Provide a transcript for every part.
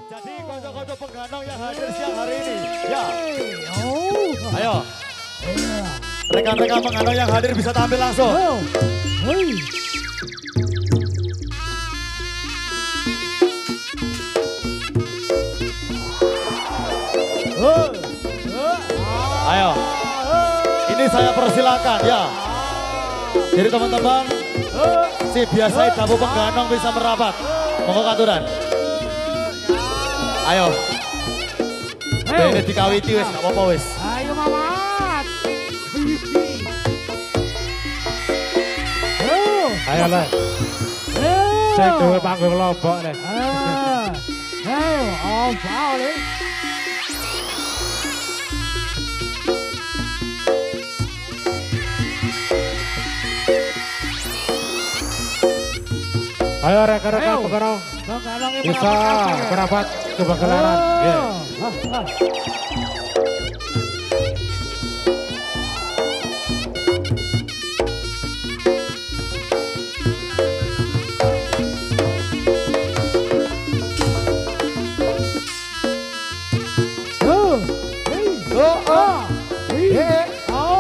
Jadi kocok-kocok pengganong yang hadir siang hari ini. Ya. Ayo. Rekan-rekan pengganong yang hadir bisa tampil langsung. Ayo. Ini saya persilakan ya. Jadi teman-teman, si biasa tamu pengganong bisa merapat. Monggo katuran. Ayo. Ini dikawiti wis, gak apa-apa wis. Ayo Mamat. Ayo lah. Saya dua panggung Lombok nih. Ayo, Om Paul. Ayo rekan-rekan pengganong. Bisa merapat ke Bagelaran.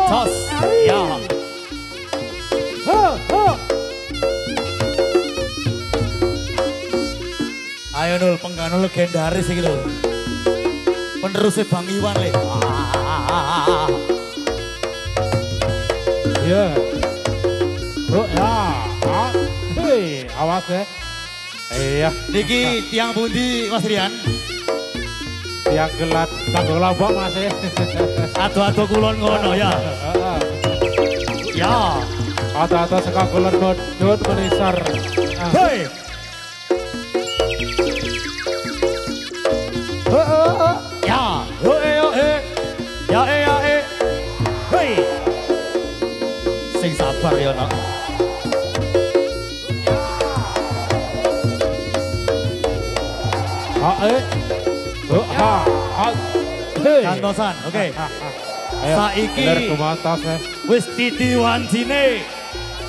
Tos. Ya. Ayo Nul, pengganong legendaris iki lho. Penerusnya Bang Iwan le. Iya. Oh ya. Hei, awas ya. Iya. Niki tiang pundi Mas Rian? Yang gelat panggung Lombok Mas ya. Ado-ado kulon ngono ya. Ya. Ado-ado saka kulon Nudut menisar. Hei. Ya. Ya ya. Hei. Sing sabar ya nak. Kantosan, oke. Saiki wis titi wancine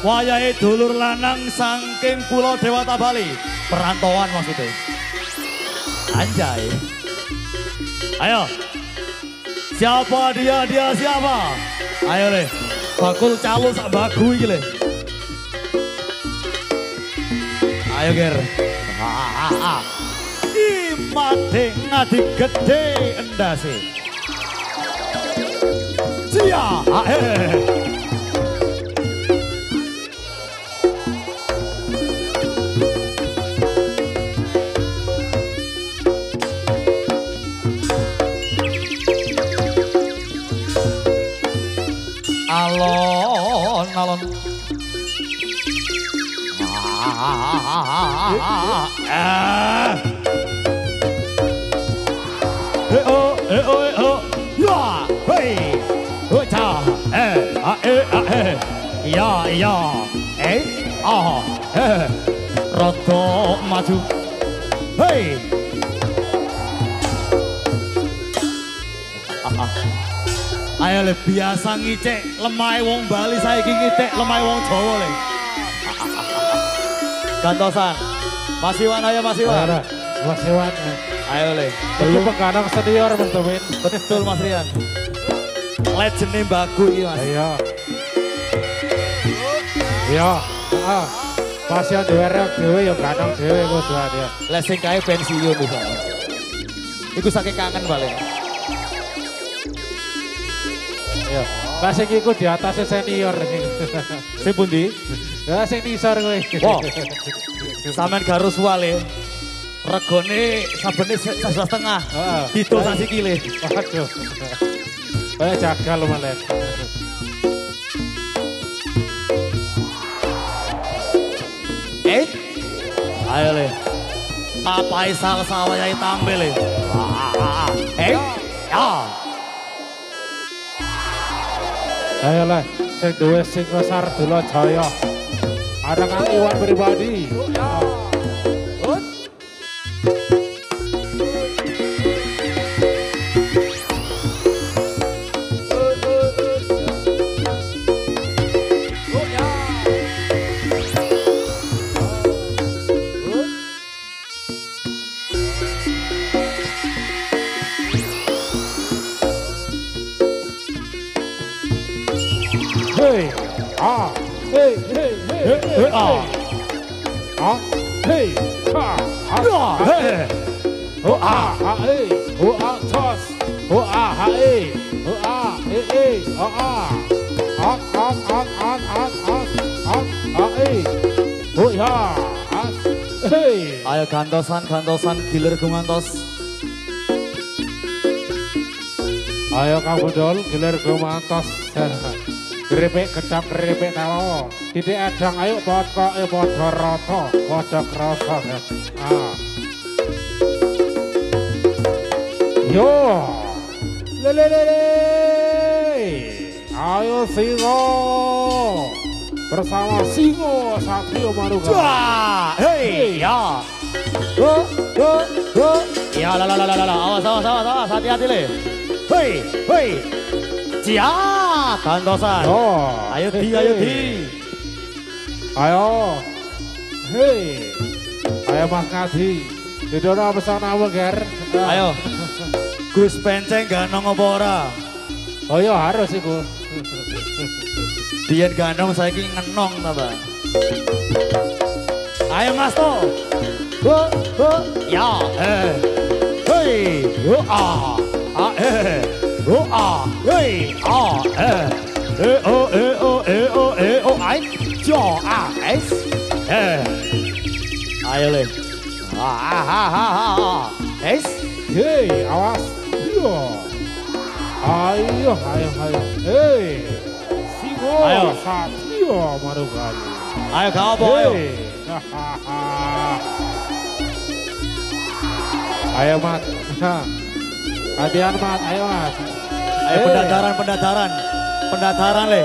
wayahe dulur lanang saking Pulau Dewata Bali. Perantauan maksudnya. Anjay. Ayo. Siapa dia siapa? Ayo le. Bakul calo sak bagu iki le. Ayo ger. Mati ngadi gede endase. Sia. Alon. Ya, hei, cha, ya, rodo maju, hei. Ayo le biasa ngicek lemah wong Bali saiki ngicek lemah wong Jawa le. Gantosan, Mas Iwan ayo Mas Iwan. Mas Iwan. Ayo le. Belum pengganong senior bentuin. Betul Mas Rian. Legend bagu iki Mas. Iya. Iya. Pas yang dua rek dhewe ya ganong dhewe kudu dia. Lah sing kae pensiun bisa. Iku saking kangen balik. Iya. Lah sing iku di atas senior sing. Sing pundi? Ya sing nisor kowe. Wah. Sampean garus wale. Regone sabene 1,5. Didol sak sikile. Waduh. Kayak jagal malah. Ayo le. Papai salsa wayahe tampil le. Ya. Ayo lah, sing duwe Singosar Dula Jaya. Ada Kang Iwan pribadi. Hey, ah, hey, hey, hey, hey, ah, ah, hey, ah, ah, hey, oh ah, ah, hey, oh ah, toss, oh ah, ah, hey, oh ah, hey, hey, oh ah, ah, ah, ah, ah, ah, ah, ah, hey, oh ya, ah, hey. Ayo gantosan gilir gumantos. Ayo Kang Budol, gilir gumantos. Keripik gedap keripik tawo. Titik edang ayo pokoke padha rata, padha krasa. Ah. Yo. Lelelele. Ayo Singo. Bersama Singo Satrio Maruga. Wah, hei, ya. Ya, awas, hati-hati le. Hei. Cia, gantosan. Oh, Ayo di. Ayo. Hei. Ayo Mas Ngadi. Didono pesan apa, Ger? Ayo. Gus Penceng ganong apa ora? Oh iya harus iku. Biyen ganong saiki ngenong ta, Bang. Ayo Mas to. Ya, hei. Ah, hey, ay, jo, es, ayo le, es, Hei, awas. Yo. Ayo. Hei. Singo Ayo. Satrio Maruga. ayo kau apa, ayo, Ayo Mat. Hadian Mat, ayo Mat. ayo pendataran le,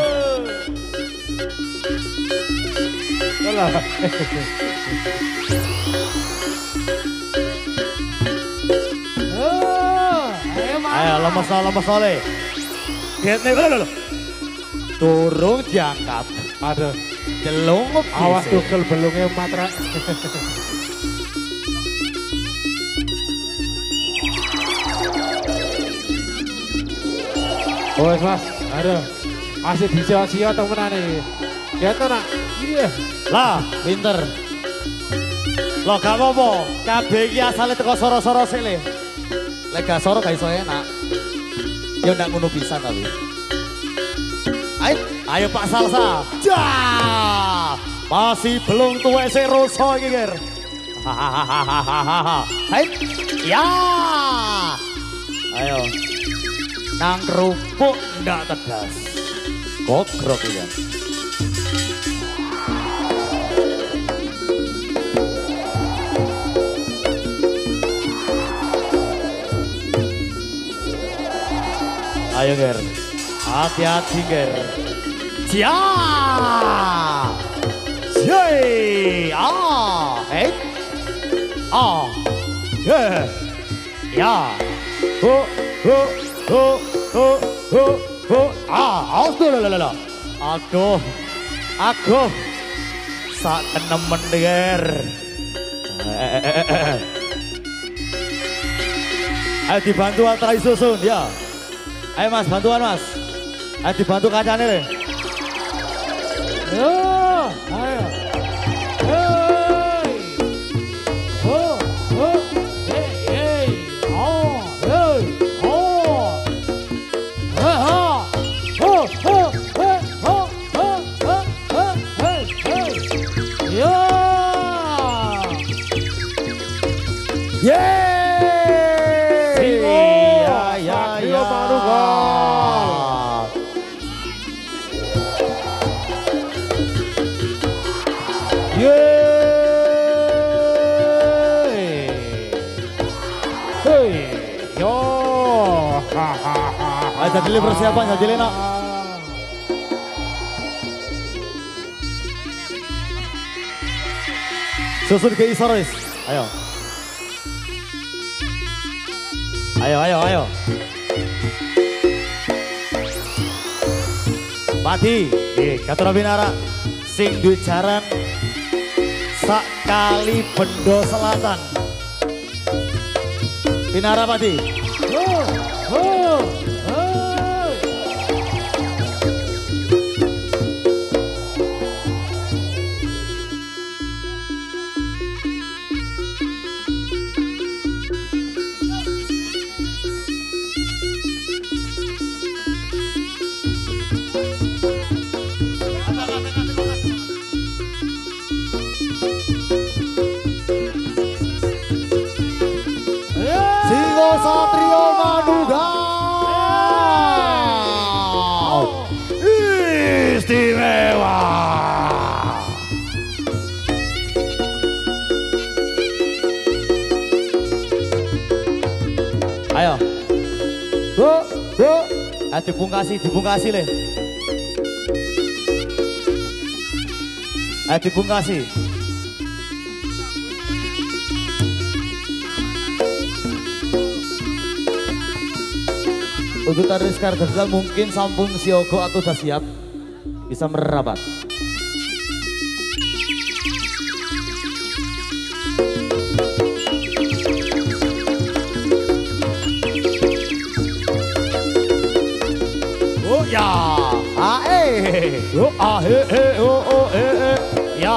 ayo lemes le, get nih, lo, turun diangkat, Aduh, jelungup, awas tukel belungnya Matra. Oh Mas, aduh, asik disio-sio temenan nih. Gitu nak, iya. lah, pinter. Lo gak apa-apa, kabeh iki asale teko soro-soro sik le. Lek gak soro gak iso enak. Ya ndak ngono pisan tapi. Ayo Pak Salsa. Ja! Masih belum tuwek sik roso iki, Ger. Hai. Ya. Ayo. Nang kerupuk ndak tegas. Gogrok ya. Ayo Ger, hati-hati Ger. Cia, jai, ya, aduh, sak kenemen Ger. Ayo dibantu antara susun ya. Ayo Mas, bantuan Mas. Ayo dibantu kacanya deh. Yo, ayo. Hey. Oh, hey. Oh, hey. Oh. Yo. Yeay. Satrio Maruga. Hei, yo, Ayo jadi persiapan, jadi Lena. Susun ke Isoris. Ayo. Pati, Katura Binara, sing duit jaran Sakali Bendo Selatan. Binara Pati. Ayo. Go. Dibungkasi le. Dibungkasi. Untuk tari Rizka Ardhafal mungkin sampun siogo atau sudah siap bisa merapat. Oh ya, ya, ya,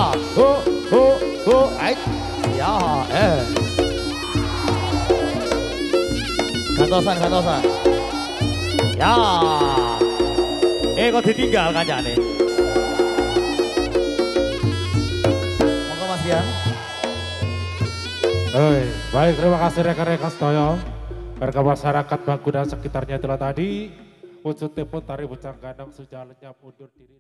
gantosan. Ya, kok ditinggal kancane. Monggo Mas Dian. Baik, terima kasih rekan-rekan sedaya. Warga masyarakat Bangku dan sekitarnya itulah tadi wujud tepun tari Bujang Gandang sudah lenyap undur diri.